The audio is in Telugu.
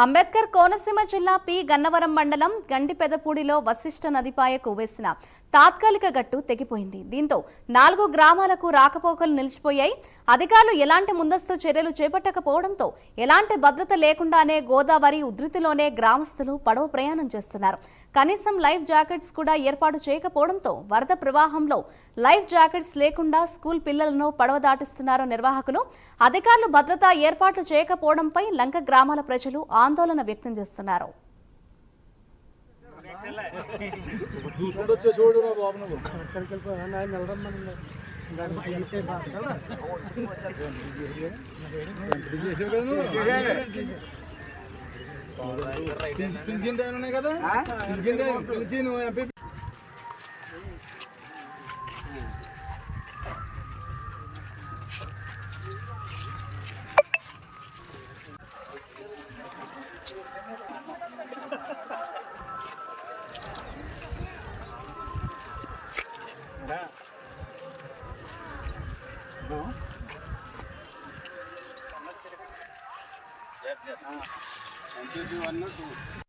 అంబేద్కర్ కోనసీమ జిల్లా పి గన్నవరం మండలం గండిపెదపూడిలో వశిష్ఠ నదిపాయకు వేసిన తాత్కాలిక గట్టు తెగిపోయింది. దీంతో 4 గ్రామాలకు రాకపోకలు నిలిచిపోయాయి. అధికారులు ఎలాంటి ముందస్తు చర్యలు చేపట్టకపోవడంతో ఎలాంటి భద్రత లేకుండానే గోదావరి ఉధృతిలోనే గ్రామస్తులు పడవ ప్రయాణం చేస్తున్నారు. కనీసం లైఫ్ జాకెట్స్ కూడా ఏర్పాటు చేయకపోవడంతో వరద ప్రవాహంలో లైఫ్ జాకెట్స్ లేకుండా స్కూల్ పిల్లలను పడవ దాటిస్తున్నారు నిర్వాహకులు. అధికారులు భద్రతా ఏర్పాట్లు చేయకపోవడంపై లంక గ్రామాల ప్రజలు ఆందోళన వ్యక్తం చేస్తున్నారు. Yes.